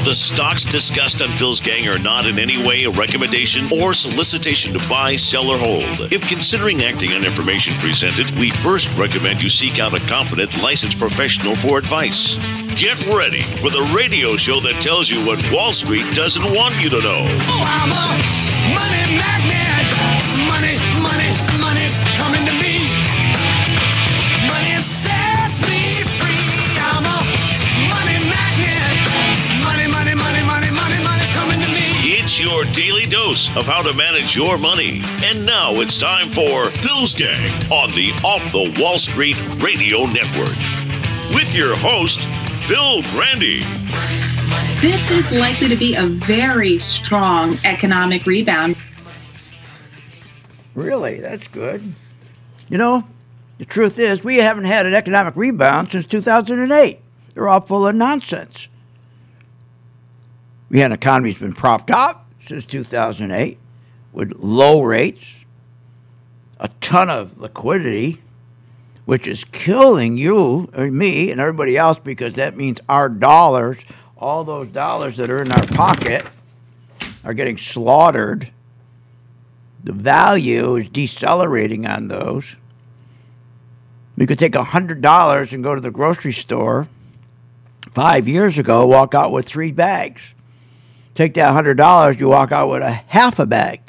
The stocks discussed on Phil's Gang are not in any way a recommendation or solicitation to buy, sell, or hold. If considering acting on information presented, we first recommend you seek out a competent, licensed professional for advice. Get ready for the radio show that tells you what Wall Street doesn't want you to know. Oh, I'm a money magnet. Money, money, money's coming to me. Money sets me free. I'm a money magnet. Money, money, money, money, money, money's coming to me. It's your daily dose of how to manage your money. And now it's time for Phil's Gang on the Off the Wall Street Radio Network. With your host, Phil Grande. This is likely to be a very strong economic rebound. Really? That's good. You know, the truth is we haven't had an economic rebound since 2008. They're all full of nonsense. We had an economy that's been propped up since 2008 with low rates, a ton of liquidity, which is killing you or me and everybody else because that means our dollars, all those dollars that are in our pocket, are getting slaughtered. The value is decelerating on those. We could take $100 and go to the grocery store 5 years ago, walk out with 3 bags. Take that $100, you walk out with a half a bag.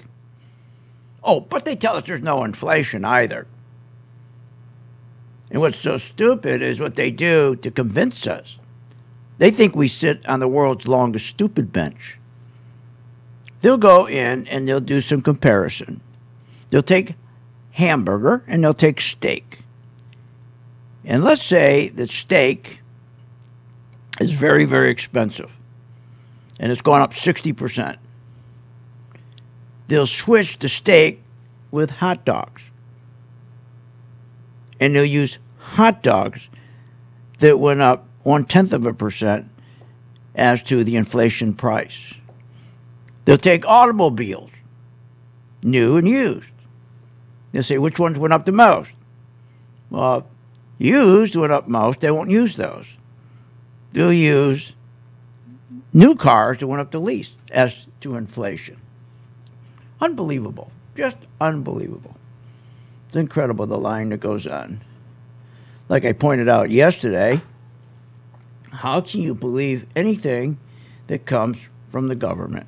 Oh, but they tell us there's no inflation either. And what's so stupid is what they do to convince us. They think we sit on the world's longest stupid bench. They'll go in and they'll do some comparison. They'll take hamburger and they'll take steak. And let's say that steak is very, very expensive. And it's gone up 60%. They'll switch the steak with hot dogs. And they'll use hot dogs that went up 0.1% as to the inflation price. They'll take automobiles, new and used. They'll say, which ones went up the most? Well, used went up most. They won't use those. They'll use new cars that went up the least as to inflation. Unbelievable. Just unbelievable. It's incredible, the line that goes on. Like I pointed out yesterday, how can you believe anything that comes from the government?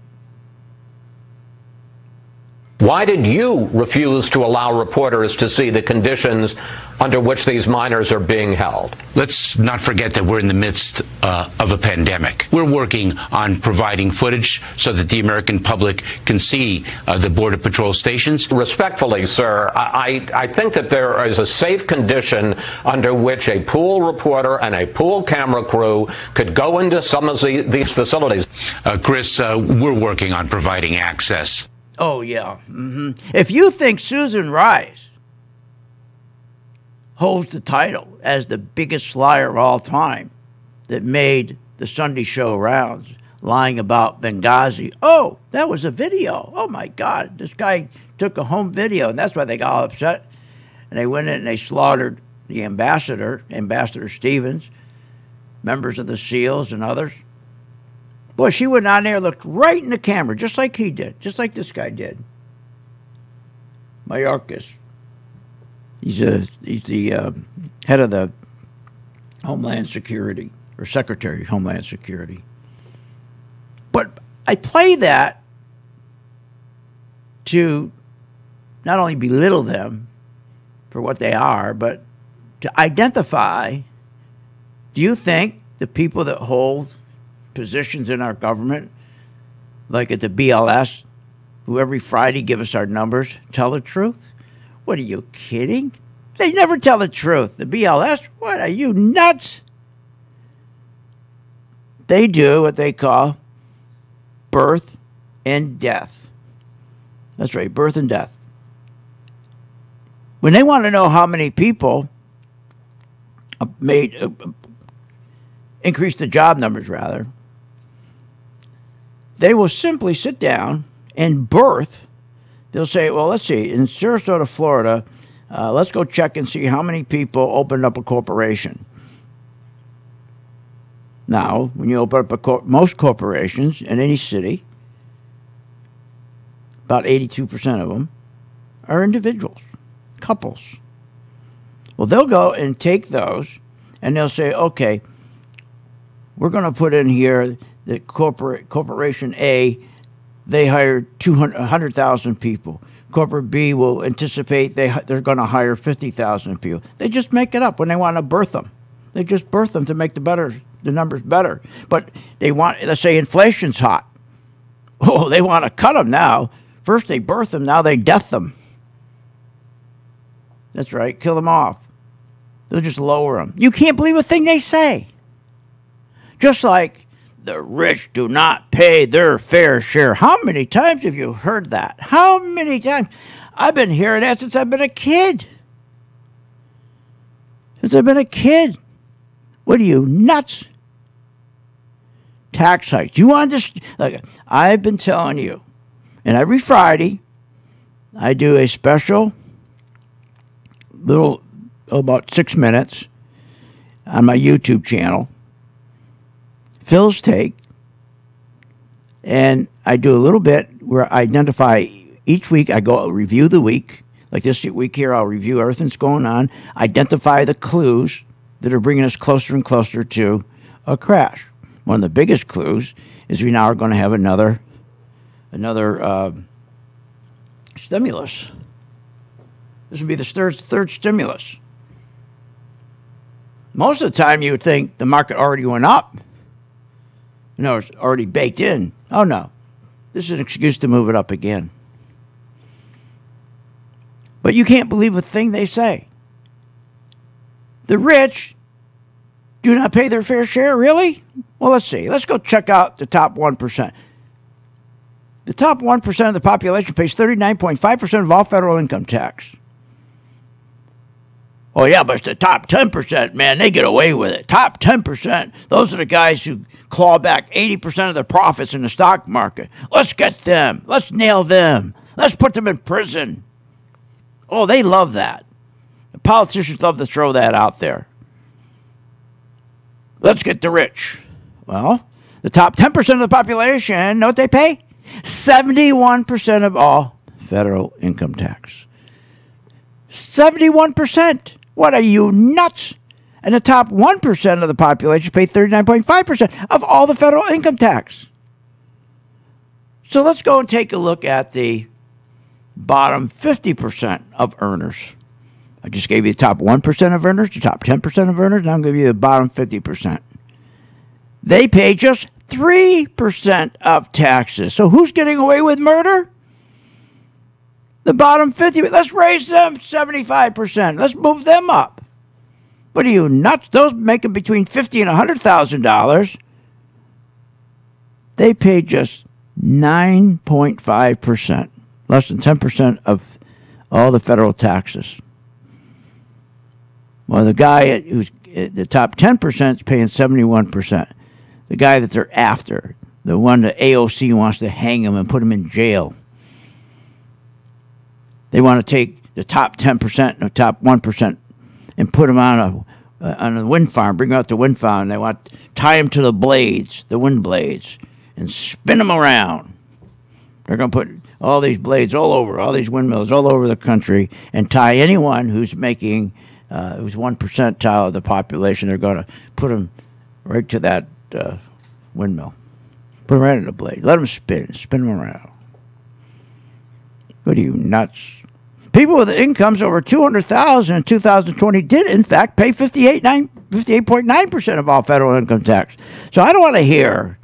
Why did you refuse to allow reporters to see the conditions under which these miners are being held? Let's not forget that we're in the midst of a pandemic. We're working on providing footage so that the American public can see the Border Patrol stations. Respectfully, sir, I think that there is a safe condition under which a pool reporter and a pool camera crew could go into some of these facilities. Chris, we're working on providing access. Oh, yeah. If you think Susan Rice holds the title as the biggest liar of all time that made the Sunday show rounds lying about Benghazi, oh, that was a video. Oh, my God. This guy took a home video, and that's why they got all upset. And they went in and they slaughtered the ambassador, Ambassador Stevens, members of the SEALs and others. Boy, she went on there, looked right in the camera, just like he did, just like this guy did. Mayorkas. He's the head of the Homeland Security, or Secretary of Homeland Security. But I play that to not only belittle them for what they are, but to identify, do you think the people that hold positions in our government, like at the BLS, who every Friday give us our numbers, tell the truth? What, are you kidding? They never tell the truth. The BLS, what, are you nuts? They do what they call birth and death. That's right, birth and death. When they want to know how many people increase the job numbers, rather, they will simply sit down and birth. They'll say, well, let's see, in Sarasota, Florida, let's go check and see how many people opened up a corporation. Now, when you open up most corporations in any city, about 82% of them are individuals, couples. Well, they'll go and take those, and they'll say, okay, we're going to put in here that Corporation A, they hired 100,000 people. Corporate B will anticipate they're going to hire 50,000 people. They just make it up when they want to birth them. They just birth them to make the numbers better. But they want, let's say inflation's hot. Oh, they want to cut them now. First they birth them, now they death them. That's right, kill them off. They'll just lower them. You can't believe a thing they say. Just like the rich do not pay their fair share. How many times have you heard that? How many times? I've been hearing that since I've been a kid. Since I've been a kid. What are you, nuts? Tax hikes. You understand? Like, I've been telling you, and every Friday, I do a special about 6 minutes on my YouTube channel, Phil's Take, and I do a little bit where I identify each week. I go review the week. Like this week here, I'll review everything that's going on, identify the clues that are bringing us closer and closer to a crash. One of the biggest clues is we now are going to have another stimulus. This would be the third stimulus. Most of the time, you would think the market already went up. It's already baked in. Oh, no. This is an excuse to move it up again. But you can't believe a thing they say. The rich do not pay their fair share, really? Well, let's see. Let's go check out the top 1%. The top 1% of the population pays 39.5% of all federal income tax. Oh, yeah, but it's the top 10%, man. They get away with it. Top 10%. Those are the guys who claw back 80% of their profits in the stock market. Let's get them. Let's nail them. Let's put them in prison. Oh, they love that. The politicians love to throw that out there. Let's get the rich. Well, the top 10% of the population, know what they pay? 71% of all federal income tax. 71%. What are you, nuts? And the top 1% of the population pay 39.5% of all the federal income tax. So let's go and take a look at the bottom 50% of earners. I just gave you the top 1% of earners, the top 10% of earners. Now I'm going to give you the bottom 50%. They pay just 3% of taxes. So who's getting away with murder? The bottom 50. Let's raise them 75%. Let's move them up. What are you, nuts? Those making between $50,000 and $100,000, they pay just 9.5%, less than 10% of all the federal taxes. Well, the guy who's the top 10% is paying 71%. The guy that they're after, the one that AOC wants to hang him and put him in jail. They want to take the top 10% and the top 1% and put them on a wind farm, bring them out the wind farm. They want to tie them to the blades, the wind blades, and spin them around. They're going to put all these blades all over, all these windmills all over the country, and tie anyone who's making, who's 1 percentile of the population. They're going to put them right to that windmill. Put them right in the blade. Let them spin them around. What are you, nuts? People with incomes over $200,000 in 2020 did, in fact, pay 58.9% of all federal income tax. So I don't want to hear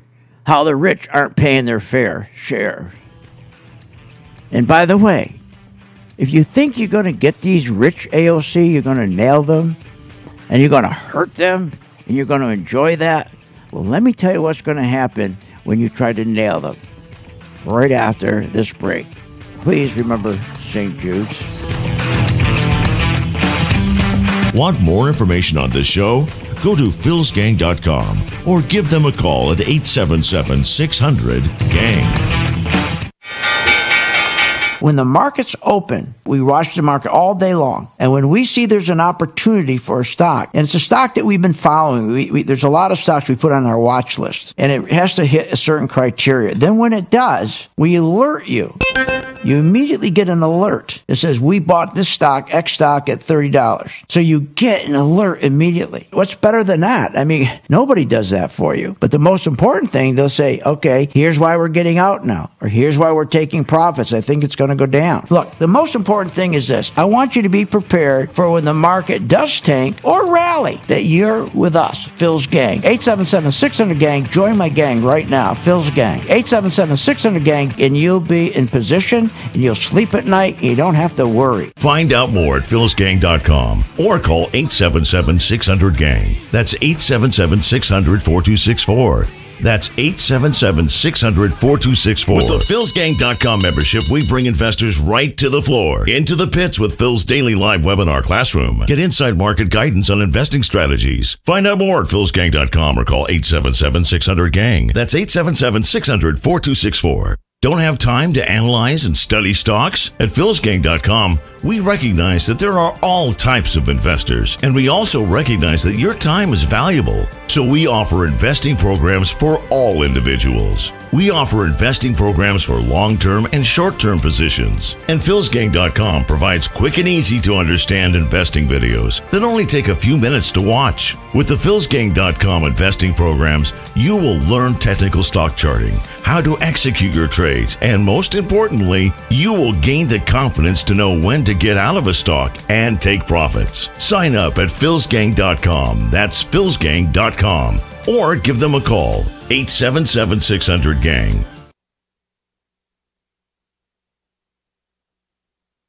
how the rich aren't paying their fair share. And by the way, if you think you're going to get these rich AOC, you're going to nail them, and you're going to hurt them, and you're going to enjoy that, well, let me tell you what's going to happen when you try to nail them right after this break. Please remember St. Jude's. Want more information on this show? Go to philsgang.com or give them a call at 877-600-GANG. When the market's open, we watch the market all day long. And when we see there's an opportunity for a stock, and it's a stock that we've been following, there's a lot of stocks we put on our watch list, and it has to hit a certain criteria. Then when it does, we alert you. You immediately get an alert that says, we bought this stock, X stock, at $30. So you get an alert immediately. What's better than that? I mean, nobody does that for you. But the most important thing, they'll say, okay, here's why we're getting out now, or here's why we're taking profits. I think it's going to go down. Look, the most important thing is this. I want you to be prepared for when the market does tank or rally, that you're with us, Phil's Gang. 877-600-GANG. Join my gang right now, Phil's Gang. 877-600-GANG, and you'll be in position, and you'll sleep at night, and you don't have to worry. Find out more at philsgang.com or call 877-600-GANG. That's 877-600-4264. That's 877-600-4264. With the philsgang.com membership, we bring investors right to the floor, into the pits with Phil's daily live webinar classroom. Get inside market guidance on investing strategies. Find out more at philsgang.com or call 877-600-GANG. That's 877-600-4264. Don't have time to analyze and study stocks? At philsgang.com, we recognize that there are all types of investors, and we also recognize that your time is valuable. So we offer investing programs for all individuals. We offer investing programs for long-term and short-term positions. And philsgang.com provides quick and easy to understand investing videos that only take a few minutes to watch. With the philsgang.com investing programs, you will learn technical stock charting, how to execute your trades, and most importantly, you will gain the confidence to know when to get out of a stock and take profits. Sign up at philsgang.com. That's philsgang.com. Or give them a call, 877-600-GANG.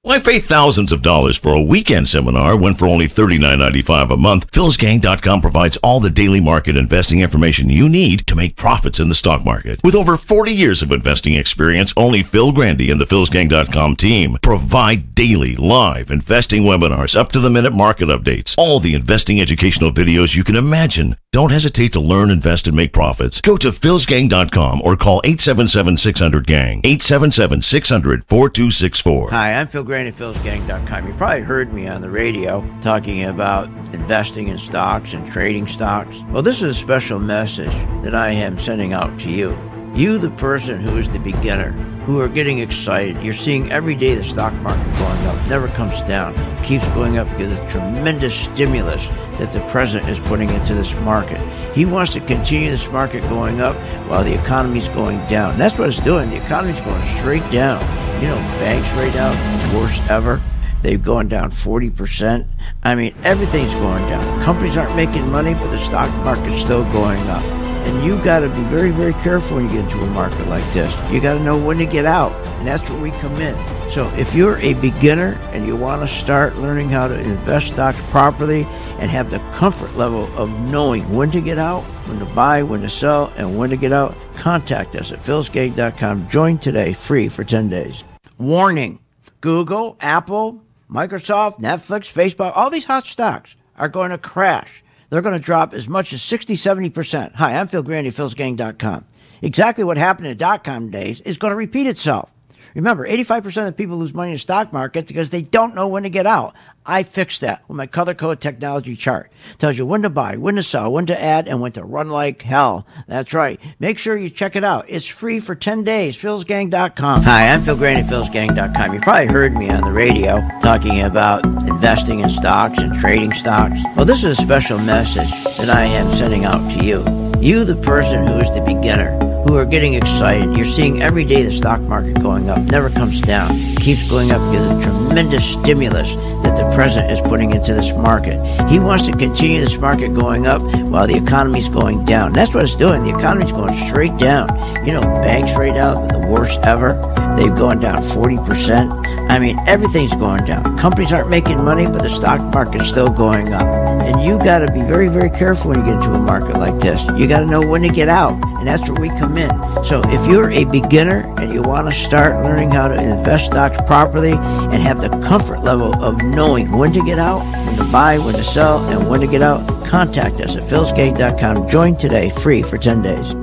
Why pay thousands of dollars for a weekend seminar when for only $39.95 a month, philsgang.com provides all the daily market investing information you need to make profits in the stock market. With over 40 years of investing experience, only Phil Grandy and the philsgang.com team provide daily live investing webinars, up-to-the-minute market updates, all the investing educational videos you can imagine. Don't hesitate to learn, invest, and make profits. Go to philsgang.com or call 877-600-GANG, 877-600-4264. Hi, I'm Phil Grandy, philsgang.com. You probably heard me on the radio talking about investing in stocks and trading stocks. Well, this is a special message that I am sending out to you. You, the person who is the beginner, who are getting excited. You're seeing every day the stock market going up, never comes down, keeps going up because of the tremendous stimulus that the president is putting into this market. He wants to continue this market going up while the economy's going down. And that's what it's doing. The economy's going straight down. You know, banks right now, worst ever. They've gone down 40%. I mean, everything's going down. Companies aren't making money, but the stock market's still going up. And you got to be very, very careful when you get into a market like this. You got to know when to get out, and that's where we come in. So if you're a beginner and you want to start learning how to invest stocks properly and have the comfort level of knowing when to get out, when to buy, when to sell, and when to get out, contact us at philsgang.com. Join today, free for 10 days. Warning: Google, Apple, Microsoft, Netflix, Facebook, all these hot stocks are going to crash. They're going to drop as much as 60, 70%. Hi, I'm Phil Grandy, philsgang.com. Exactly what happened in the dot-com days is going to repeat itself. Remember, 85% of people lose money in the stock market because they don't know when to get out. I fixed that with my color code technology chart. It tells you when to buy, when to sell, when to add, and when to run like hell. That's right. Make sure you check it out. It's free for 10 days. philsgang.com. Hi, I'm Phil Grandy, philsgang.com. You probably heard me on the radio talking about investing in stocks and trading stocks. Well, this is a special message that I am sending out to you. You, the person who is the beginner, who are getting excited. You're seeing every day the stock market going up, never comes down, keeps going up because of the tremendous stimulus that the president is putting into this market. He wants to continue this market going up while the economy's going down. And that's what it's doing. The economy's going straight down. You know, banks right now, the worst ever. They've gone down 40%. I mean, everything's going down. Companies aren't making money, but the stock market's still going up. And you got to be very, very careful when you get into a market like this. You got to know when to get out, and that's where we come in. So if you're a beginner and you want to start learning how to invest stocks properly and have the comfort level of knowing when to get out, when to buy, when to sell, and when to get out, contact us at philsgang.com. Join today, free for 10 days.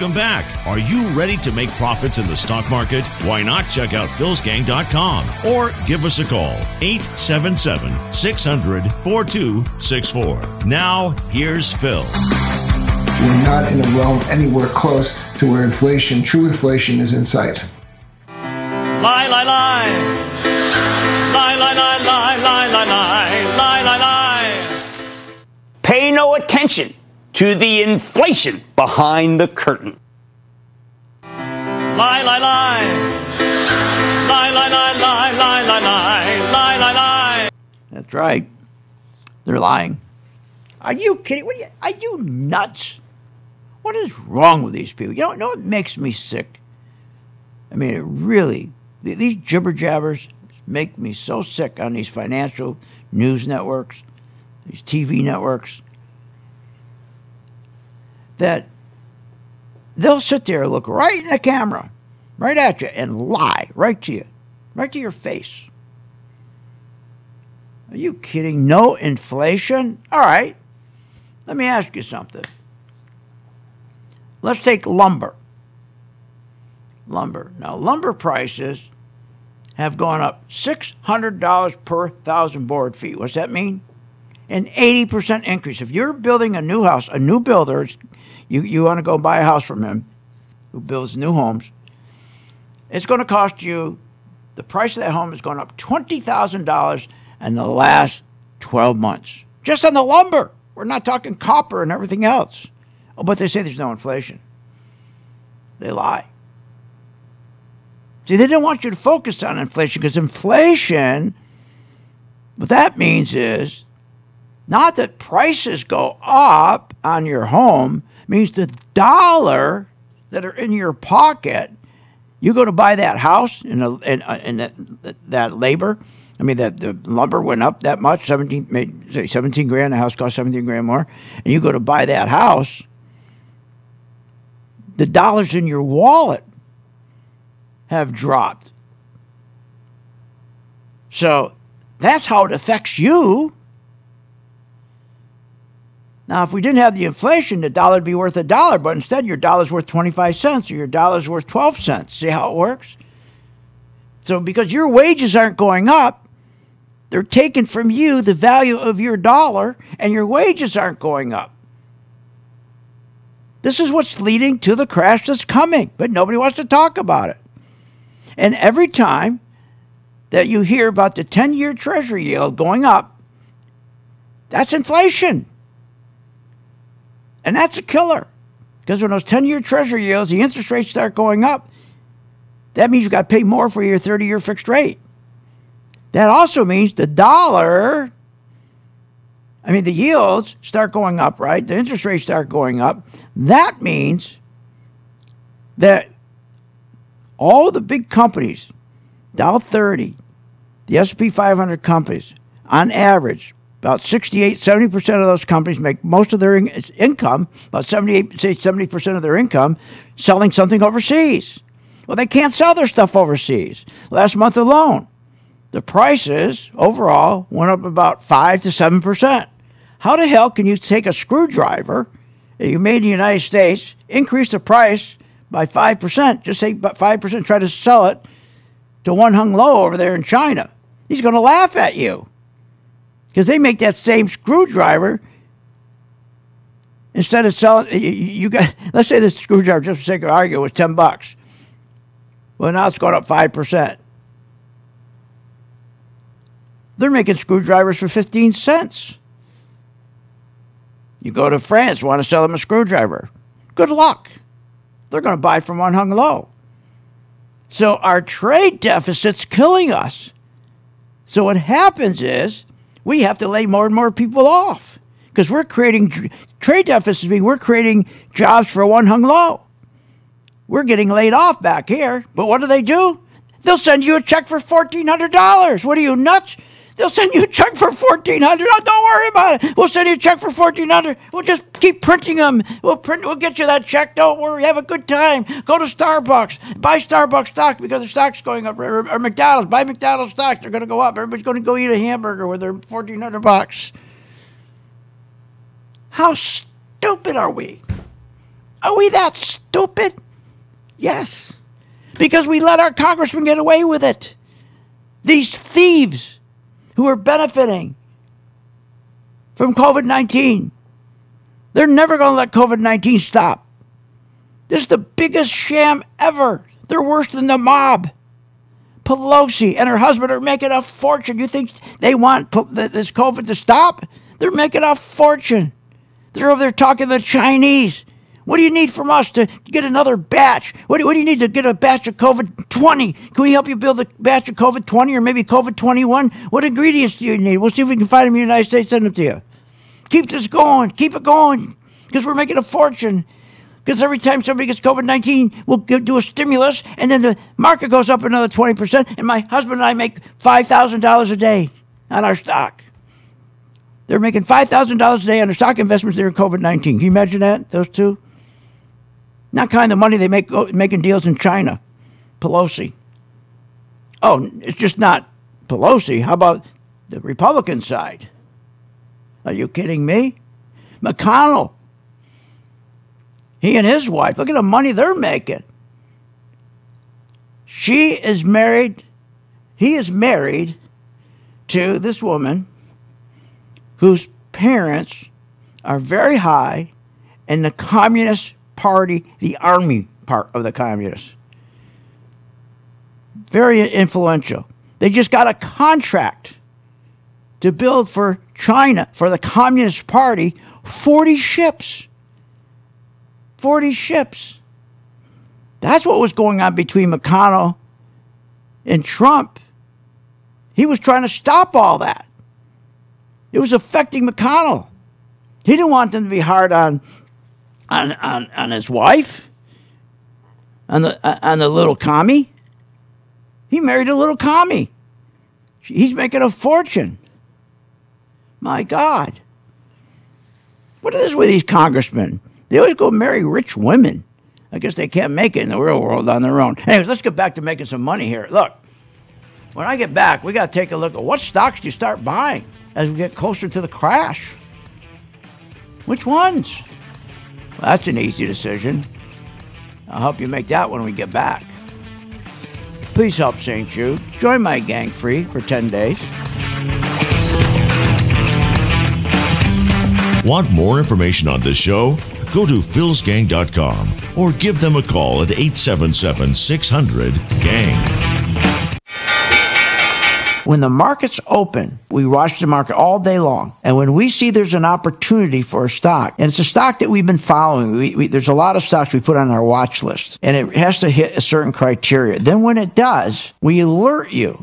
Welcome back. Are you ready to make profits in the stock market? Why not check out philsgang.com or give us a call, 877-600-4264. Now, here's Phil. We're not in a realm anywhere close to where inflation, true inflation, is in sight. Lie, lie, lie. Lie, lie, lie, lie, lie, lie, lie, lie, lie, lie. Pay no attention to the inflation behind the curtain. Lie, lie, lie. Lie, lie, lie, lie, lie, lie, lie, lie, lie, lie. That's right. They're lying. Are you kidding? Are you nuts? What is wrong with these people? You know what makes me sick? I mean, it really, these jibber jabbers make me so sick on these financial news networks, these TV networks, that they'll sit there and look right in the camera, right at you, and lie right to you, right to your face. Are you kidding? No inflation? All right. Let me ask you something. Let's take lumber. Now, lumber prices have gone up $600 per 1,000 board feet. What's that mean? An 80% increase. If you're building a new house, a new builder, you want to go buy a house from him who builds new homes, it's going to cost you, the price of that home has gone up $20,000 in the last 12 months. Just on the lumber. We're not talking copper and everything else. Oh, but they say there's no inflation. They lie. See, they didn't want you to focus on inflation because inflation, what that means is not that prices go up on your home, it means the dollar that are in your pocket, you go to buy that house and that labor, I mean, that the lumber went up that much, 17 grand, the house cost 17 grand more, and you go to buy that house, the dollars in your wallet have dropped. So that's how it affects you. Now, if we didn't have the inflation, the dollar would be worth $1, but instead your dollar's worth 25 cents or your dollar's worth 12 cents. See how it works? So because your wages aren't going up, they're taking from you the value of your dollar, and your wages aren't going up. This is what's leading to the crash that's coming, but nobody wants to talk about it. And every time that you hear about the 10-year Treasury yield going up, that's inflation. And that's a killer. Because when those 10-year Treasury yields, the interest rates start going up, that means you've got to pay more for your 30-year fixed rate. That also means the dollar, I mean, the yields start going up, right? The interest rates start going up. That means that all the big companies, Dow 30, the S&P 500 companies, on average, about 70% of those companies make most of their income, about 70% of their income, selling something overseas. Well, they can't sell their stuff overseas. Last month alone, the prices overall went up about 5 to 7%. How the hell can you take a screwdriver that you made in the United States, increase the price by 5%, just say 5%, try to sell it to One Hung Lo over there in China? He's going to laugh at you because they make that same screwdriver. Instead of selling, let's say this screwdriver, just for sake of argument, was $10. Well, now it's going up 5%. They're making screwdrivers for 15 cents. You go to France, want to sell them a screwdriver. Good luck. They're going to buy from One Hung Lo. So our trade deficit's killing us. So what happens is we have to lay more and more people off because we're creating trade deficits, mean we're creating jobs for One Hung Lo. We're getting laid off back here, but what do? They'll send you a check for $1,400. What are you, nuts? They'll send you a check for $1,400. Oh, don't worry about it. We'll send you a check for $1,400. We'll just keep printing them. We'll get you that check. Don't worry. Have a good time. Go to Starbucks. Buy Starbucks stock because the stock's going up. Or McDonald's. Buy McDonald's stock. They're going to go up. Everybody's going to go eat a hamburger with their $1,400. How stupid are we? Are we that stupid? Yes. Because we let our congressmen get away with it. These thieves who are benefiting from COVID-19. They're never going to let COVID-19 stop. This is the biggest sham ever. They're worse than the mob. Pelosi and her husband are making a fortune. You think they want this COVID to stop? They're making a fortune. They're over there talking to the Chinese. What do you need from us to get another batch? What do you need to get a batch of COVID-20? Can we help you build a batch of COVID-20 or maybe COVID-21? What ingredients do you need? We'll see if we can find them in the United States, send them to you. Keep this going. Keep it going. Because we're making a fortune. Because every time somebody gets COVID-19, we'll do a stimulus, and then the market goes up another 20%, and my husband and I make $5,000 a day on our stock. They're making $5,000 a day on their stock investments during COVID-19. Can you imagine that, those two? Not kind of money they make making deals in China. Pelosi. Oh, it's just not Pelosi. How about the Republican side? Are you kidding me? McConnell. He and his wife, look at the money they're making. She is married, he is married to this woman whose parents are very high in the Communist Party, the army part of the communists. Very influential. They just got a contract to build for China, for the Communist Party, 40 ships. 40 ships. That's what was going on between McConnell and Trump. He was trying to stop all that. It was affecting McConnell. He didn't want them to be hard on his wife, on the little commie. He married a little commie. He's making a fortune. My God. What is with these congressmen? They always go marry rich women. I guess they can't make it in the real world on their own. Anyways, let's get back to making some money here. Look, when I get back, we got to take a look at what stocks do you start buying as we get closer to the crash. Which ones? Well, that's an easy decision. I'll help you make that when we get back. Please help St. Jude. Join my gang free for 10 days. Want more information on this show? Go to philsgang.com or give them a call at 877-600-GANG. When the markets open, we watch the market all day long. And when we see there's an opportunity for a stock, and it's a stock that we've been following, there's a lot of stocks we put on our watch list, and it has to hit a certain criteria. Then when it does, we alert you.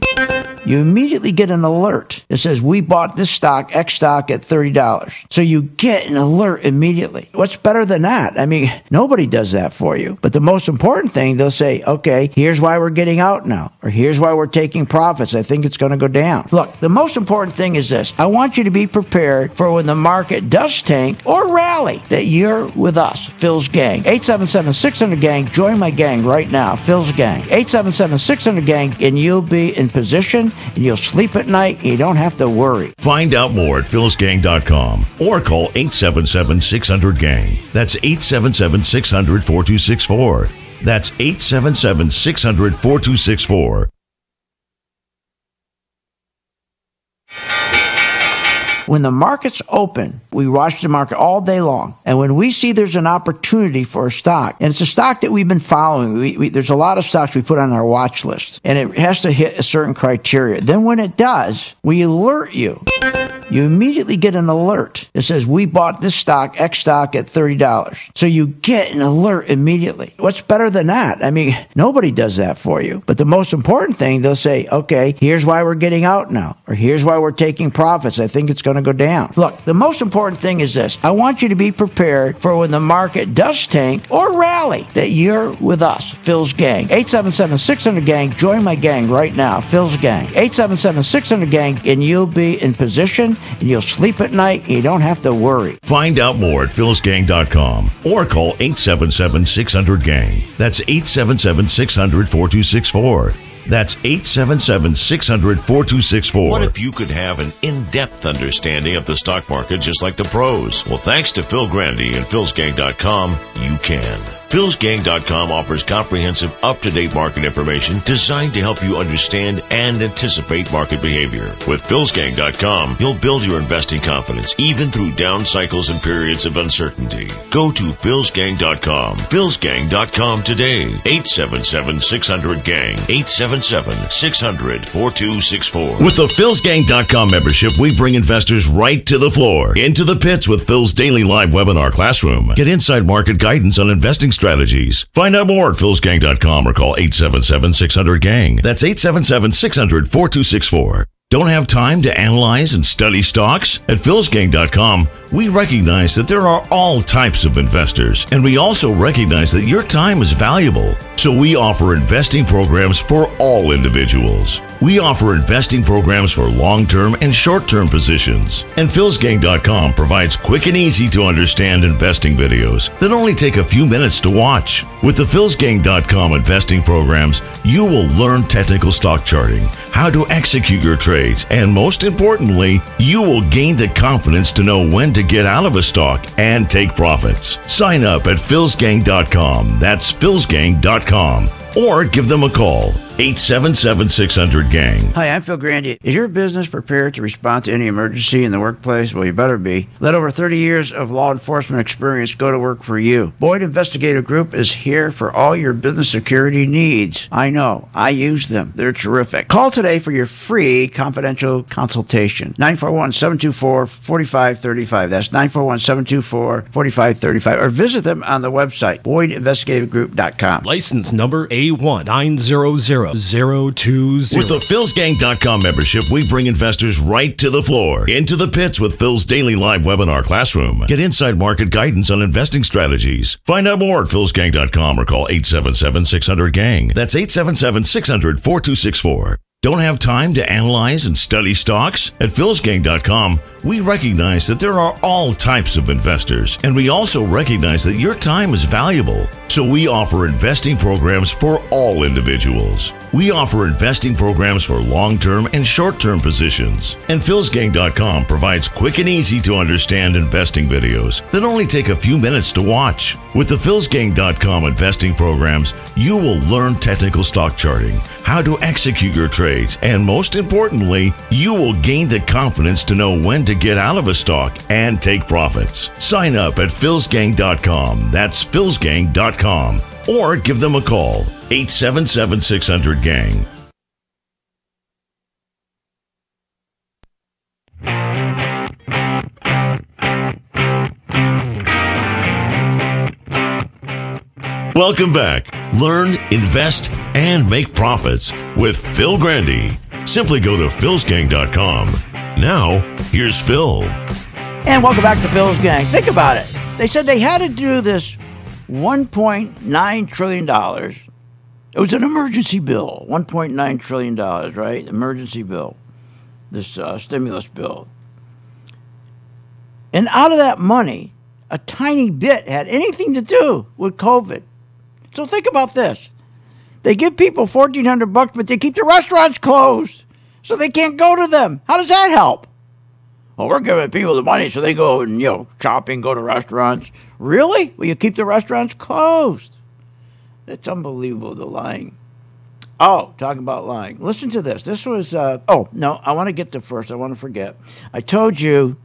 You immediately get an alert that says, we bought this stock, X stock, at $30. So you get an alert immediately. What's better than that? I mean, nobody does that for you. But the most important thing, they'll say, okay, here's why we're getting out now, or here's why we're taking profits. I think it's going to go down. Look, the most important thing is this. I want you to be prepared for when the market does tank or rally, that you're with us, Phil's Gang. 877-600-GANG. Join my gang right now, Phil's Gang. 877-600-GANG, and you'll be in position, and you'll sleep at night, and you don't have to worry. Find out more at philsgang.com or call 877-600-GANG. That's 877-600-4264. That's 877-600-4264. When the markets open, we watch the market all day long. And when we see there's an opportunity for a stock, and it's a stock that we've been following, there's a lot of stocks we put on our watch list, and it has to hit a certain criteria. Then when it does, we alert you. You immediately get an alert that says, we bought this stock, X stock, at $30. So you get an alert immediately. What's better than that? I mean, nobody does that for you. But the most important thing, they'll say, okay, here's why we're getting out now, or here's why we're taking profits. I think it's going to go down. Look, the most important thing is this. I want you to be prepared for when the market does tank or rally, that you're with us, Phil's Gang. 877-600-GANG. Join my gang right now, Phil's Gang. 877-600-GANG, and you'll be in position, and you'll sleep at night, and you don't have to worry. Find out more at philsgang.com or call 877-600-GANG. That's 877-600-4264. That's 877-600-4264. What if you could have an in-depth understanding of the stock market just like the pros? Well, thanks to Phil Grandy and philsgang.com, you can. philsgang.com offers comprehensive, up-to-date market information designed to help you understand and anticipate market behavior. With philsgang.com, you'll build your investing confidence even through down cycles and periods of uncertainty. Go to philsgang.com. philsgang.com today. 877-600-GANG. 877-600-4264. With the philsgang.com membership, we bring investors right to the floor, into the pits with Phil's daily live webinar classroom. Get inside market guidance on investing strategies. Find out more at philsgang.com or call 877-600-GANG. That's 877-600-4264. Don't have time to analyze and study stocks? At philsgang.com, we recognize that there are all types of investors, and we also recognize that your time is valuable. So we offer investing programs for all individuals. We offer investing programs for long-term and short-term positions. And philsgang.com provides quick and easy to understand investing videos that only take a few minutes to watch. With the philsgang.com investing programs, you will learn technical stock charting, how to execute your trades, and most importantly, you will gain the confidence to know when to get out of a stock and take profits. Sign up at philsgang.com. That's philsgang.com. Or give them a call, 877-600-GANG. Hi, I'm Phil Grandy. Is your business prepared to respond to any emergency in the workplace? Well, you better be. Let over 30 years of law enforcement experience go to work for you. Boyd Investigative Group is here for all your business security needs. I know. I use them. They're terrific. Call today for your free confidential consultation. 941-724-4535. That's 941-724-4535. Or visit them on the website, BoydInvestigativeGroup.com. License number A1900020. With the philsgang.com membership, we bring investors right to the floor, into the pits with Phil's daily live webinar classroom. Get inside market guidance on investing strategies. Find out more at philsgang.com or call 877-600-GANG. That's 877-600-4264. Don't have time to analyze and study stocks? At philsgang.com, we recognize that there are all types of investors, and we also recognize that your time is valuable. So we offer investing programs for all individuals. We offer investing programs for long-term and short-term positions. And philsgang.com provides quick and easy to understand investing videos that only take a few minutes to watch. With the philsgang.com investing programs, you will learn technical stock charting, how to execute your trades, and most importantly, you will gain the confidence to know when to get out of a stock and take profits. Sign up at philsgang.com. That's philsgang.com. Or give them a call, 877-600-GANG. Welcome back. Learn, invest, and make profits with Phil Grandy. Simply go to philsgang.com. Now, here's Phil. And welcome back to Phil's Gang. Think about it. They said they had to do this $1.9 trillion. It was an emergency bill. $1.9 trillion, right? Emergency bill. This stimulus bill. And out of that money, a tiny bit had anything to do with COVID. So think about this. They give people $1,400, but they keep the restaurants closed, so they can't go to them. How does that help? Well, we're giving people the money so they go and, shopping, go to restaurants. Really? Well, you keep the restaurants closed. It's unbelievable, the lying. Oh, talking about lying. Listen to this. This was, I want to get to first. I want to forget. I told you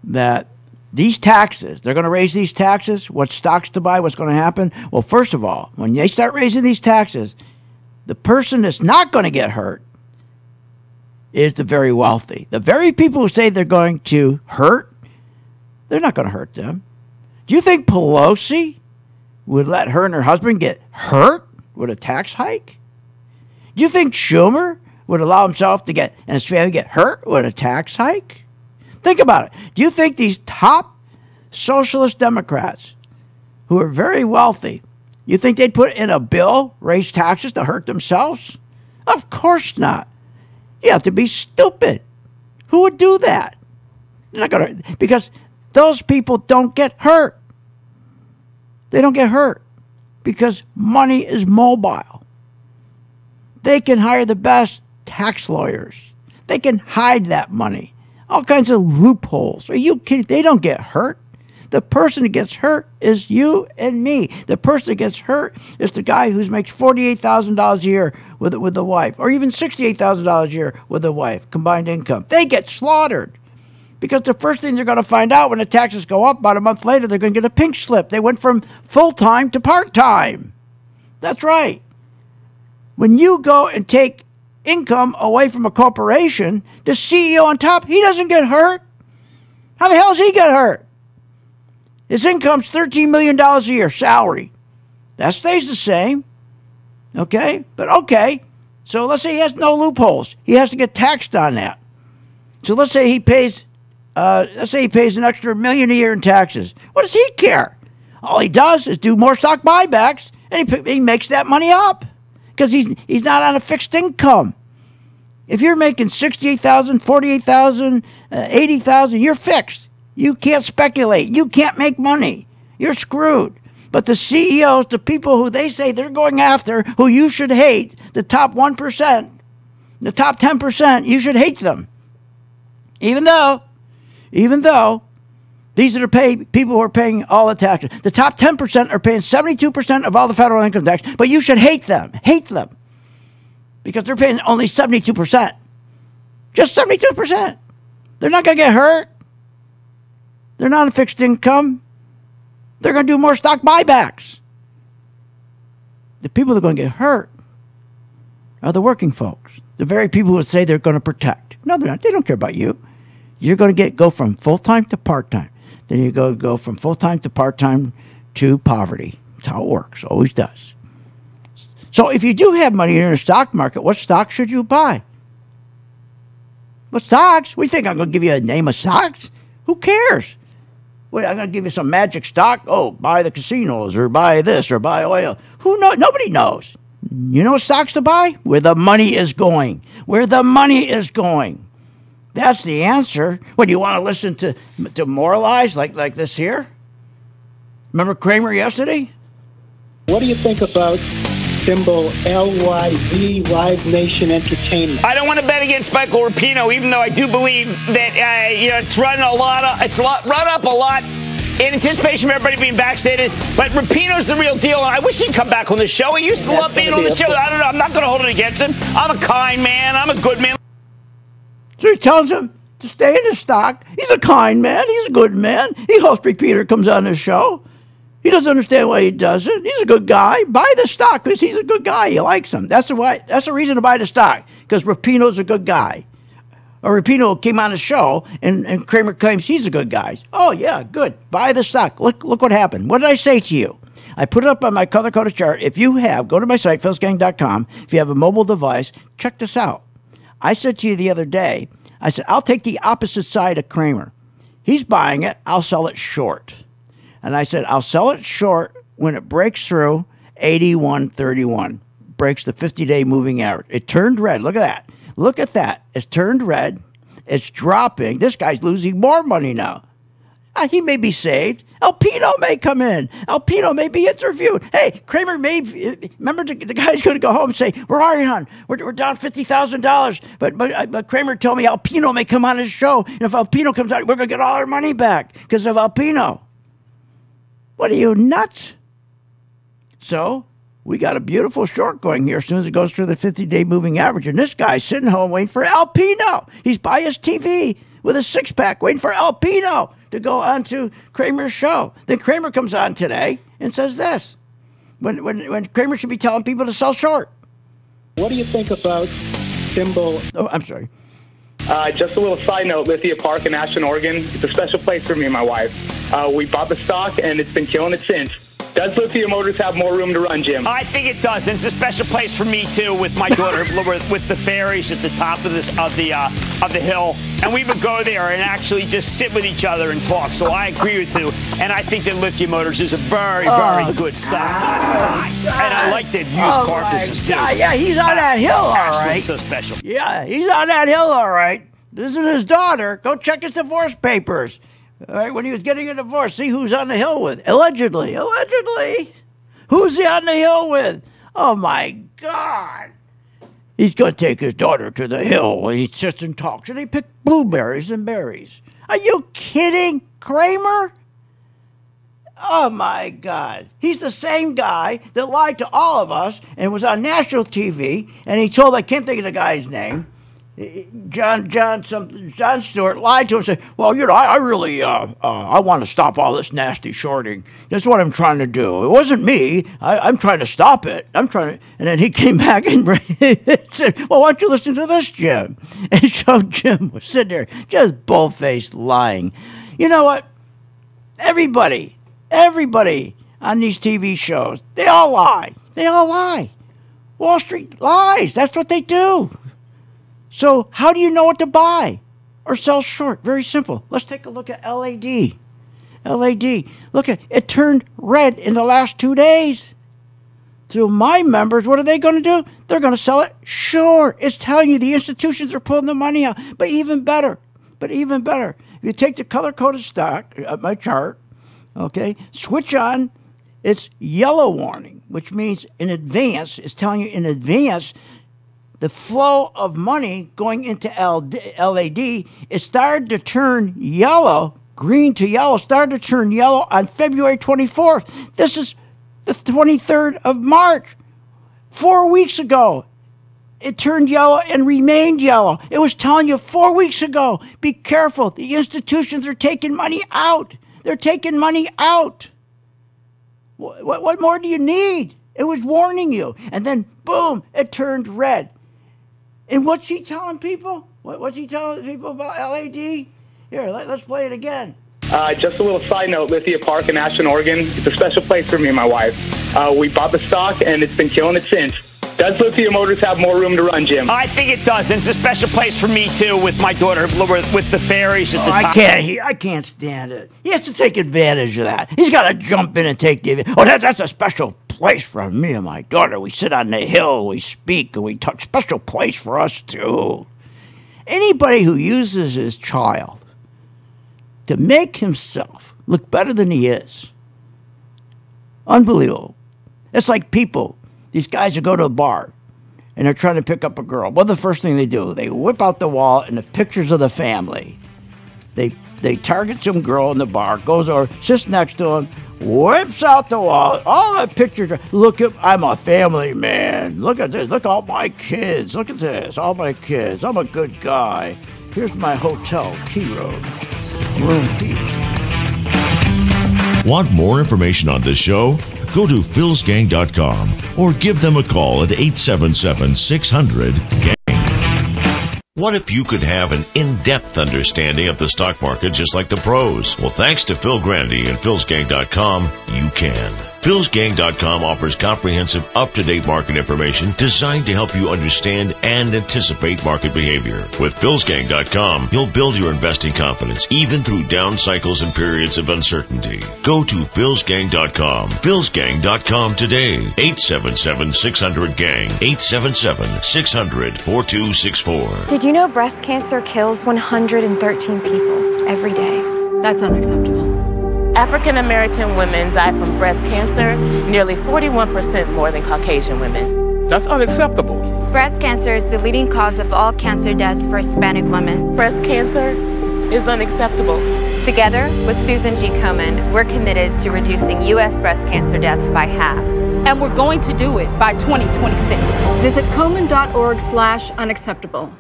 that these taxes, they're going to raise these taxes, what stocks to buy, what's going to happen. Well, first of all, when they start raising these taxes, the person that's not going to get hurt is the very wealthy. The very people who say they're going to hurt, they're not going to hurt them. Do you think Pelosi would let her and her husband get hurt with a tax hike? Do you think Schumer would allow himself to get and his family get hurt with a tax hike? Think about it. Do you think these top socialist Democrats who are very wealthy, you think they'd put in a bill, raise taxes to hurt themselves? Of course not. You have to be stupid. Who would do that? They're not going to, because those people don't get hurt. They don't get hurt because money is mobile. They can hire the best tax lawyers. They can hide that money. All kinds of loopholes. Are you kidding? They don't get hurt. The person that gets hurt is you and me. The person that gets hurt is the guy who makes $48,000 a year with a wife, or even $68,000 a year with a wife, combined income. They get slaughtered. Because the first thing they're going to find out when the taxes go up, about a month later, they're going to get a pink slip. They went from full-time to part-time. That's right. When you go and take income away from a corporation, the CEO on top, he doesn't get hurt. How the hell does he get hurt? His income's $13 million a year, salary. That stays the same. Okay? But okay. So let's say he has no loopholes. He has to get taxed on that. So let's say he pays an extra $1 million a year in taxes. What does he care? All he does is do more stock buybacks, and he makes that money up because he's not on a fixed income. If you're making $68,000, $48,000, $80,000, you're fixed. You can't speculate. You can't make money. You're screwed. But the CEOs, the people who they say they're going after, who you should hate, the top 1%, the top 10%, you should hate them. Even though these are the people who are paying all the taxes. The top 10% are paying 72% of all the federal income tax, but you should hate them. Hate them. Because they're paying only 72%. Just 72%. They're not going to get hurt. They're not on fixed income. They're going to do more stock buybacks. The people that are going to get hurt are the working folks. The very people who say they're going to protect. No, they're not. They don't care about you. You're going to go from full-time to part-time. Then you go from full-time to part-time to poverty. That's how it works. Always does. So if you do have money in the stock market, what stock should you buy? What stocks? We think I'm going to give you a name of stocks? Who cares? Wait, I'm going to give you some magic stock. Oh, buy the casinos or buy this or buy oil. Who knows? Nobody knows. You know what stocks to buy? Where the money is going. Where the money is going. That's the answer. What, do you want to listen to more lies like this here? Remember Kramer yesterday? What do you think about symbol LYZ, Live Nation Entertainment? I don't want to bet against Michael Rapino, even though I do believe that it's run up a lot in anticipation of everybody being vaccinated. But Rapino's the real deal, and I wish he'd come back on the show. He used to love being on the show. I don't know. I'm not going to hold it against him. I'm a kind man. I'm a good man. So he tells him to stay in his stock. He's a kind man. He's a good man. He hopes Peter comes on his show. He doesn't understand why he doesn't. He's a good guy. Buy the stock because he's a good guy. He likes him. That's the reason to buy the stock, because Rapino's a good guy. Or Rapino came on the show, and Kramer claims he's a good guy. Oh, yeah, good. Buy the stock. Look what happened. What did I say to you? I put it up on my color-coded chart. If you have, go to my site, philsgang.com. If you have a mobile device, check this out. I said to you the other day, I said, I'll take the opposite side of Kramer. He's buying it. I'll sell it short. And I said, I'll sell it short when it breaks through 81.31, breaks the 50-day moving average. It turned red. Look at that. Look at that. It's turned red. It's dropping. This guy's losing more money now. He may be saved. Alpino may come in. Alpino may be interviewed. Hey, Kramer may, remember the guy's going to go home and say, we're down $50,000. But Kramer told me Alpino may come on his show. And if Alpino comes out, we're going to get all our money back because of Alpino. What are you, nuts? So we got a beautiful short going here as soon as it goes through the 50-day moving average. And this guy's sitting home waiting for Alpino. He's by his TV with a six-pack waiting for Alpino to go on to Kramer's show. Then Kramer comes on today and says this, when Kramer should be telling people to sell short. What do you think about symbol? Oh, I'm sorry. Just a little side note, Lithia Park in Ashland, Oregon. It's a special place for me and my wife. We bought the stock, and it's been killing it since. Does Lithia Motors have more room to run, Jim? I think it does, and it's a special place for me too, with my daughter, with the fairies at the top of the hill, and we would go there and actually just sit with each other and talk. So I agree with you, and I think that Lithia Motors is a very, very good stock, and I like that used car business too. Yeah, he's on that hill, all right. So special. Yeah, he's on that hill, all right. This isn't his daughter. Go check his divorce papers. All right, when he was getting a divorce, see who's on the hill with. Allegedly. Who's he on the hill with? Oh, my God. He's going to take his daughter to the hill, and he sits and talks, and they pick blueberries and berries. Are you kidding, Kramer? Oh, my God. He's the same guy that lied to all of us and was on national TV, and he told, I can't think of the guy's name, John Stewart lied to him and said, well, I really, I want to stop all this nasty shorting. That's what I'm trying to do. It wasn't me. I'm trying to stop it. And then he came back and said, well, why don't you listen to this, Jim? And so Jim was sitting there just bull-faced lying. You know what? Everybody on these TV shows, they all lie. They all lie. Wall Street lies. That's what they do. So how do you know what to buy or sell short? Very simple. Let's take a look at LAD. Look at it, turned red in the last 2 days. So my members, what are they going to do? They're going to sell it short. It's telling you the institutions are pulling the money out. But even better, if you take the color-coded stock, my chart, okay, switch on its yellow warning, which means in advance, it's telling you in advance the flow of money going into LAD, it started to turn yellow, green to yellow, started to turn yellow on February 24th. This is the 23rd of March. 4 weeks ago, it turned yellow and remained yellow. It was telling you 4 weeks ago, be careful. The institutions are taking money out. They're taking money out. What more do you need? It was warning you. And then, boom, it turned red. And what's he telling people? What's he telling people about LAD? Here, let's play it again. Just a little side note, Lithia Park in Ashland, Oregon. It's a special place for me and my wife. We bought the stock, and it's been killing it since. Does Lithia Motors have more room to run, Jim? I think it does. And it's a special place for me, too, with my daughter, with the fairies at the top. I can't stand it. He has to take advantage of that. He's got to jump in and take the advantage. Oh, that's a special place for me and my daughter. We sit on the hill, we speak, and we talk. Special place for us, too. Anybody who uses his child to make himself look better than he is, unbelievable. It's like people, these guys who go to a bar, and they're trying to pick up a girl. Well, the first thing they do, they whip out the wallet and the pictures of the family. They target some girl in the bar, goes over, sits next to him, whips out the wallet, all the pictures. Look, I'm a family man. Look at this. Look at all my kids. Look at this. All my kids. I'm a good guy. Here's my hotel, Key Road. Room Key. Want more information on this show? Go to philsgang.com or give them a call at 877-600-GANG. What if you could have an in-depth understanding of the stock market just like the pros? Well, thanks to Phil Grandy and philsgang.com, you can. philsgang.com offers comprehensive, up-to-date market information designed to help you understand and anticipate market behavior. With philsgang.com, you'll build your investing confidence even through down cycles and periods of uncertainty. Go to philsgang.com. philsgang.com today. 877-600-GANG. 877-600-4264. Did you know breast cancer kills 113 people every day? That's unacceptable. African American women die from breast cancer nearly 41% more than Caucasian women. That's unacceptable. Breast cancer is the leading cause of all cancer deaths for Hispanic women. Breast cancer is unacceptable. Together with Susan G. Komen, we're committed to reducing U.S. breast cancer deaths by half. And we're going to do it by 2026. Visit Komen.org/unacceptable.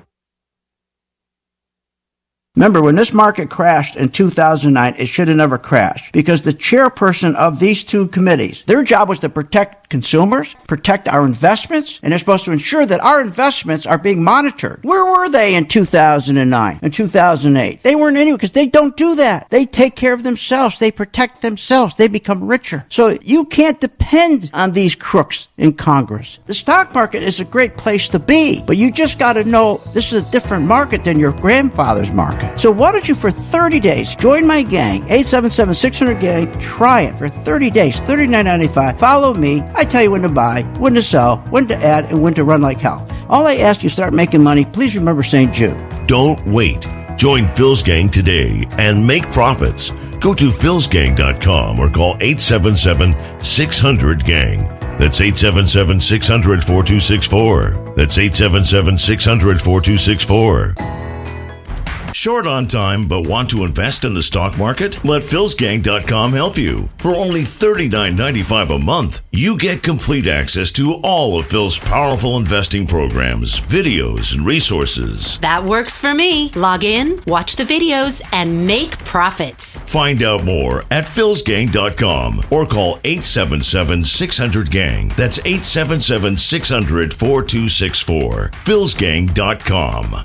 Remember, when this market crashed in 2009, it should have never crashed because the chairperson of these two committees, their job was to protect consumers, protect our investments, and they're supposed to ensure that our investments are being monitored. Where were they in 2009 and 2008? They weren't anywhere because they don't do that. They take care of themselves. They protect themselves. They become richer. So you can't depend on these crooks in Congress. The stock market is a great place to be, but you just got to know this is a different market than your grandfather's market. So why don't you, for 30 days, join my gang, 877-600-GANG. Try it for 30 days, $39.95. Follow me. I tell you when to buy, when to sell, when to add, and when to run like hell. All I ask you, start making money. Please remember St. Jude. Don't wait. Join Phil's Gang today and make profits. Go to philsgang.com or call 877-600-GANG. That's 877-600-4264. That's 877-600-4264. Short on time but want to invest in the stock market? Let philsgang.com help you. For only $39.95 a month, you get complete access to all of Phil's powerful investing programs, videos, and resources. That works for me. Log in, watch the videos, and make profits. Find out more at philsgang.com or call 877-600-GANG. That's 877-600-4264. philsgang.com.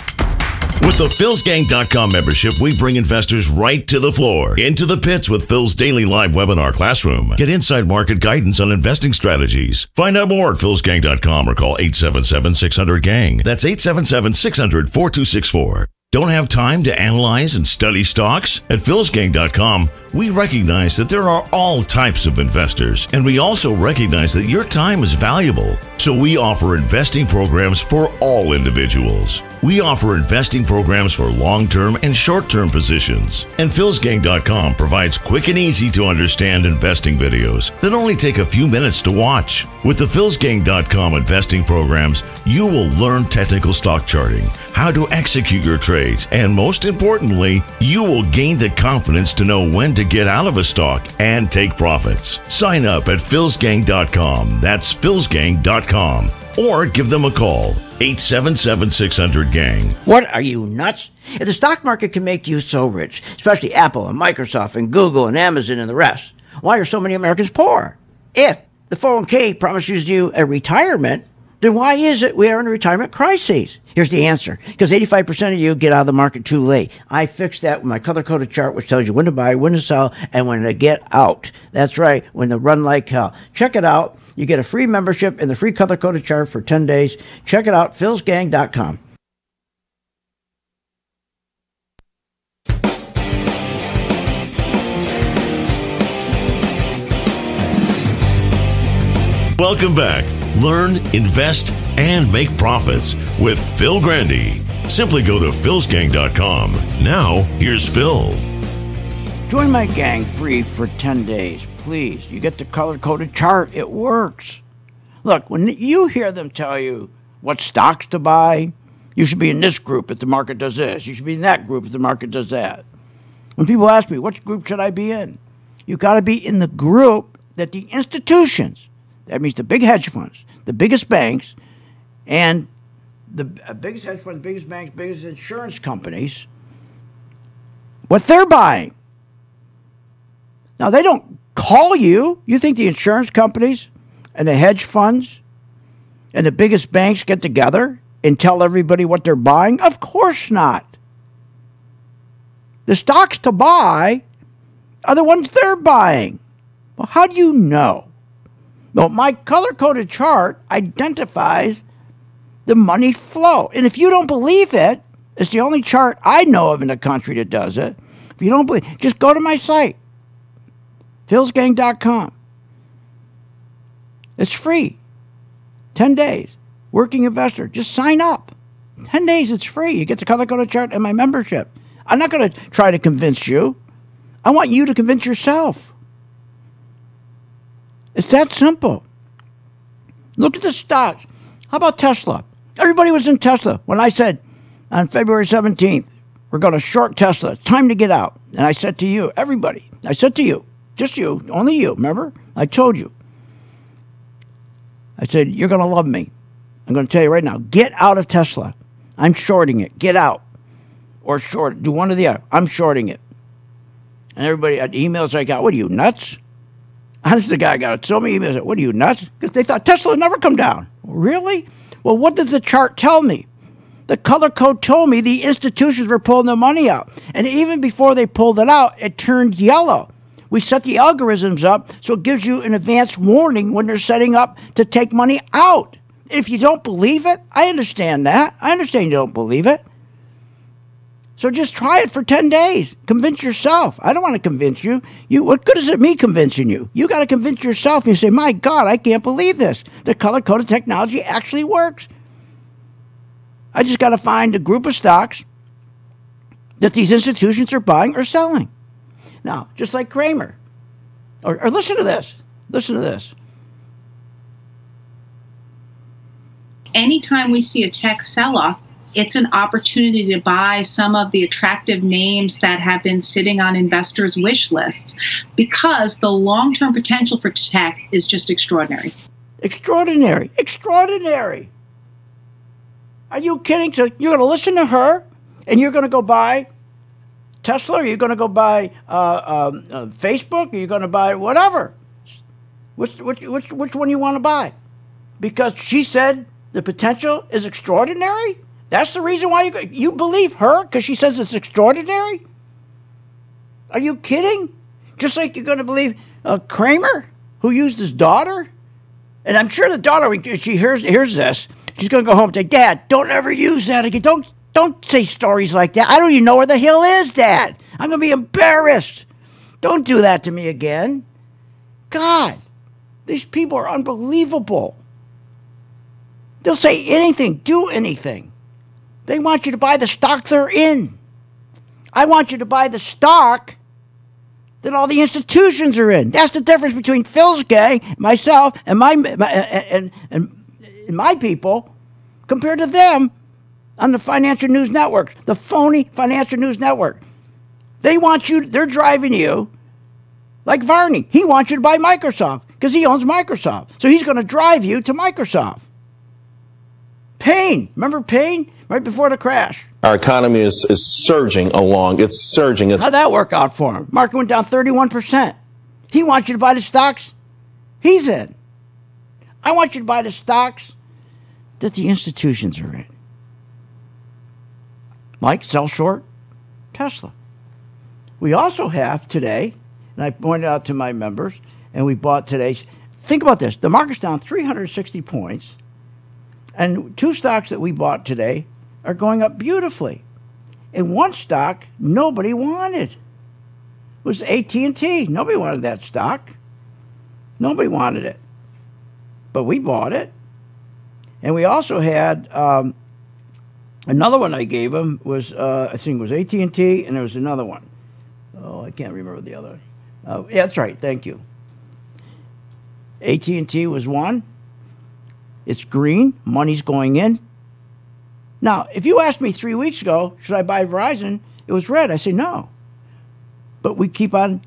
With the philsgang.com membership, we bring investors right to the floor, into the pits with Phil's daily live webinar classroom. Get inside market guidance on investing strategies. Find out more at philsgang.com or call 877-600-GANG. That's 877-600-4264. Don't have time to analyze and study stocks? At philsgang.com, we recognize that there are all types of investors, and we also recognize that your time is valuable. So we offer investing programs for all individuals. We offer investing programs for long-term and short-term positions. And philsgang.com provides quick and easy to understand investing videos that only take a few minutes to watch. With the philsgang.com investing programs, you will learn technical stock charting, how to execute your trades, and most importantly, you will gain the confidence to know when to get out of a stock and take profits. Sign up at philsgang.com. That's philsgang.com. Or give them a call, 877-600-GANG. What, are you nuts? If the stock market can make you so rich, especially Apple and Microsoft and Google and Amazon and the rest, why are so many Americans poor? If the 401k promises you a retirement, then why is it we are in a retirement crisis? Here's the answer. Because 85% of you get out of the market too late. I fixed that with my color-coded chart, which tells you when to buy, when to sell, and when to get out. That's right, when to run like hell. Check it out. You get a free membership and the free color-coded chart for 10 days. Check it out, philsgang.com. Welcome back. Learn, invest, and make profits with Phil Grandy. Simply go to philsgang.com. Now, here's Phil. Join my gang free for 10 days, please. You get the color-coded chart. It works. Look, when you hear them tell you what stocks to buy, you should be in this group if the market does this. You should be in that group if the market does that. When people ask me, which group should I be in? You got to be in the group that the institutions, that means the big hedge funds, the biggest banks, and the biggest hedge funds, biggest banks, biggest insurance companies, what they're buying. Now, they don't call you. You think the insurance companies and the hedge funds and the biggest banks get together and tell everybody what they're buying? Of course not. The stocks to buy are the ones they're buying. Well, how do you know? Well, my color-coded chart identifies the money flow. And if you don't believe it, it's the only chart I know of in the country that does it. If you don't believe, just go to my site, philsgang.com. It's free. 10 days. Working investor. Just sign up. 10 days, it's free. You get the color-coded chart and my membership. I'm not going to try to convince you. I want you to convince yourself. It's that simple. Look at the stocks. How about Tesla? Everybody was in Tesla when I said on February 17th, we're going to short Tesla. It's time to get out. And I said to you, everybody, I said to you, just you, only you, remember? I told you. I said, you're going to love me. I'm going to tell you right now, get out of Tesla. I'm shorting it. Get out. Or short it. Do one or the other. I'm shorting it. And everybody had emails I got, what are you, nuts? Honestly, the guy got so many emails. What are you, nuts? Because they thought Tesla would never come down. Really? Well, what did the chart tell me? The color code told me the institutions were pulling their money out. And even before they pulled it out, it turned yellow. We set the algorithms up so it gives you an advance warning when they're setting up to take money out. If you don't believe it, I understand that. I understand you don't believe it. So just try it for 10 days. Convince yourself. I don't want to convince you. What good is it me convincing you? You got to convince yourself. You say, my God, I can't believe this. The color-coded technology actually works. I just got to find a group of stocks that these institutions are buying or selling. Now, just like Kramer. Or listen to this. Listen to this. anytime we see a tech sell-off, it's an opportunity to buy some of the attractive names that have been sitting on investors' wish lists, because the long-term potential for tech is just extraordinary. Extraordinary. Extraordinary. Are you kidding? So you're going to listen to her, and you're going to go buy Tesla, or you're going to go buy Facebook, or you're going to buy whatever. Which one you want to buy? Because she said the potential is extraordinary? That's the reason why you believe her, because she says it's extraordinary? Are you kidding? Just like you're going to believe Kramer, who used his daughter? And I'm sure the daughter, when she hears this, she's going to go home and say, Dad, don't ever use that again. Don't say stories like that. I don't even know where the hell is, Dad. I'm going to be embarrassed. Don't do that to me again. God, these people are unbelievable. They'll say anything, do anything. They want you to buy the stock they're in. I want you to buy the stock that all the institutions are in. That's the difference between Phil's gang, myself, and my people, compared to them on the financial news network, the phony financial news network. They want you, they're driving you like Varney. He wants you to buy Microsoft because he owns Microsoft. So he's going to drive you to Microsoft. Payne, remember Payne? Right before the crash. Our economy is surging along. It's surging. How'd that work out for him? Market went down 31%. He wants you to buy the stocks he's in. I want you to buy the stocks that the institutions are in. Like sell short Tesla. We also have today, and I pointed out to my members, and we bought today's. Think about this. The market's down 360 points. And two stocks that we bought today are going up beautifully. And one stock nobody wanted was AT&T. Nobody wanted that stock. Nobody wanted it. But we bought it. And we also had another one I gave him was, I think it was AT&T, and there was another one. Oh, I can't remember the other one. Yeah, that's right. Thank you. AT&T was one. It's green. Money's going in. Now, if you asked me 3 weeks ago, should I buy Verizon? It was red. I say no. But we keep on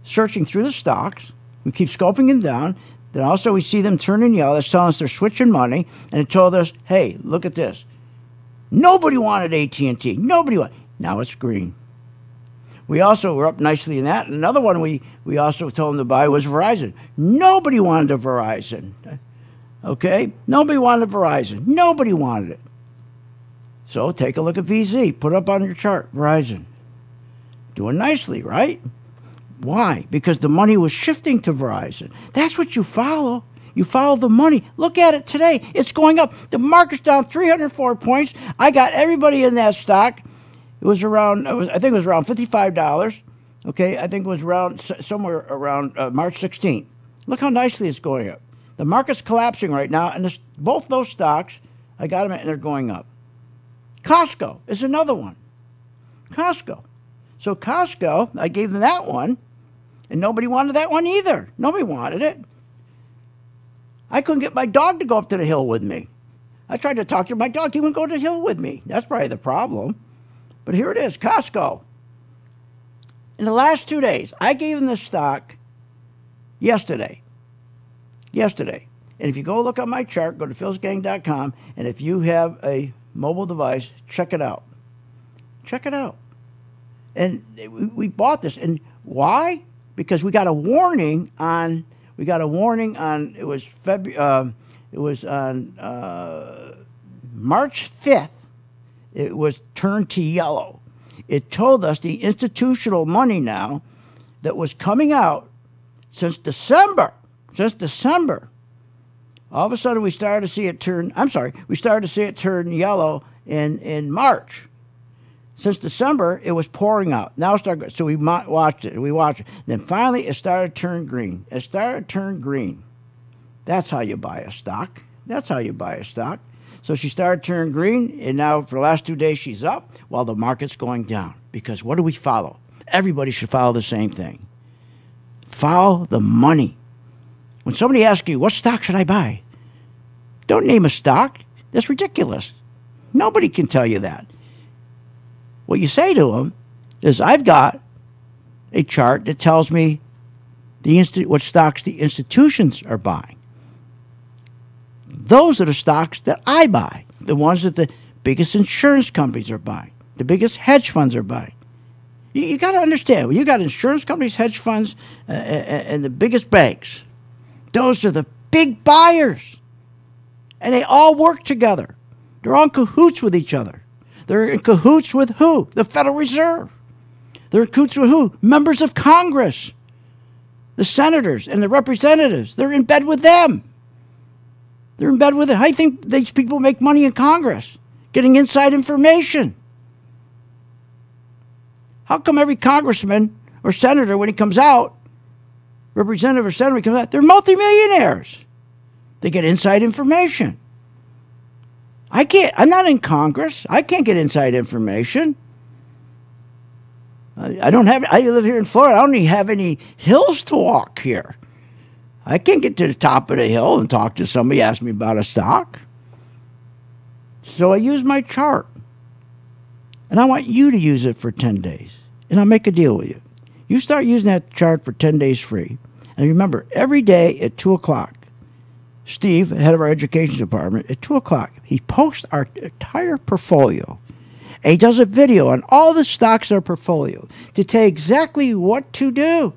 searching through the stocks. We keep scoping them down. Then also we see them turning yellow. That's telling us they're switching money. And it told us, hey, look at this. Nobody wanted AT&T. Nobody wanted. Now it's green. We also were up nicely in that. Another one we also told them to buy was Verizon. Nobody wanted a Verizon. Okay? Nobody wanted Verizon. Nobody wanted it. So take a look at VZ. Put it up on your chart. Verizon. Doing nicely, right? Why? Because the money was shifting to Verizon. That's what you follow. You follow the money. Look at it today. It's going up. The market's down 304 points. I got everybody in that stock. It was around, I think it was around $55. Okay? I think it was around somewhere around March 16th. Look how nicely it's going up. The market's collapsing right now, and both those stocks, I got them, and they're going up. Costco is another one. Costco. So Costco, I gave them that one, and nobody wanted that one either. Nobody wanted it. I couldn't get my dog to go up to the hill with me. I tried to talk to my dog. He wouldn't go to the hill with me. That's probably the problem. But here it is, Costco. In the last 2 days, I gave them this stock yesterday. And if you go look at my chart, go to philsgang.com, and if you have a mobile device, check it out. Check it out. And we bought this. And why? Because we got a warning on, it was on March 5th, it was turned to yellow. It told us the institutional money now that was coming out since December, all of a sudden we started to see it turn, we started to see it turn yellow in March. Since December, it was pouring out. Now it started, so we watched it. Then finally, it started to turn green. That's how you buy a stock. So she started to turn green, and now for the last 2 days, she's up while the market's going down. Because what do we follow? Everybody should follow the same thing. Follow the money. When somebody asks you, what stock should I buy? Don't name a stock. That's ridiculous. Nobody can tell you that. What you say to them is, I've got a chart that tells me what stocks the institutions are buying. Those are the stocks that I buy, the ones that the biggest insurance companies are buying, the biggest hedge funds are buying. You got to understand, when you got insurance companies, hedge funds, and the biggest banks, those are the big buyers. And they all work together. They're all in cahoots with each other. They're in cahoots with who? The Federal Reserve. They're in cahoots with who? Members of Congress. The senators and the representatives. They're in bed with them. They're in bed with it. How do you think these people make money in Congress? Getting inside information. How come every congressman or senator, when he comes out, representative or senator, comes out, they're multimillionaires? They get inside information. I'm not in Congress. I can't get inside information. I live here in Florida. I don't even have any hills to walk here. I can't get to the top of the hill and talk to somebody, ask me about a stock. So I use my chart. And I want you to use it for 10 days. And I'll make a deal with you. You start using that chart for 10 days free. And remember, every day at 2 o'clock, Steve, head of our education department, at 2 o'clock, he posts our entire portfolio. And he does a video on all the stocks in our portfolio to tell you exactly what to do.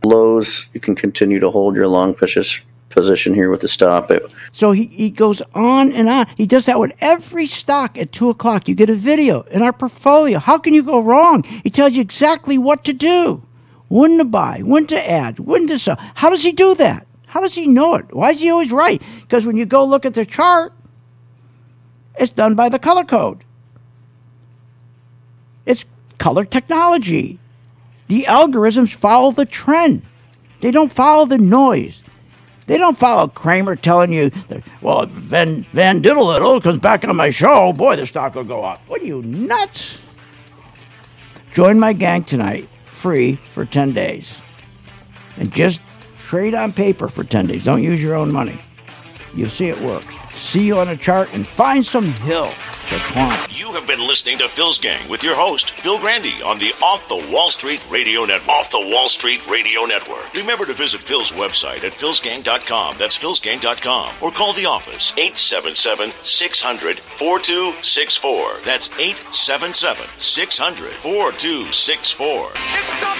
Lows, you can continue to hold your long position here with the stop. So he goes on and on. He does that with every stock at 2 o'clock. You get a video in our portfolio. How can you go wrong? He tells you exactly what to do, when to buy, when to add, when to sell. How does he do that? How does he know it? Why is he always right? Because when you go look at the chart, it's done by the color code. It's color technology. The algorithms follow the trend. They don't follow the noise. They don't follow Kramer telling you, well, if Van Diddle comes back on my show, boy, the stock will go up. What are you, nuts? Join my gang tonight, free for 10 days. And just trade on paper for 10 days. Don't use your own money. You'll see it works. See you on a chart and find some hill to climb. You have been listening to Phil's Gang with your host, Phil Grandy, on the Off the Wall Street Radio Network. Off the Wall Street Radio Network. Remember to visit Phil's website at philsgang.com. That's philsgang.com. Or call the office, 877-600-4264. That's 877-600-4264.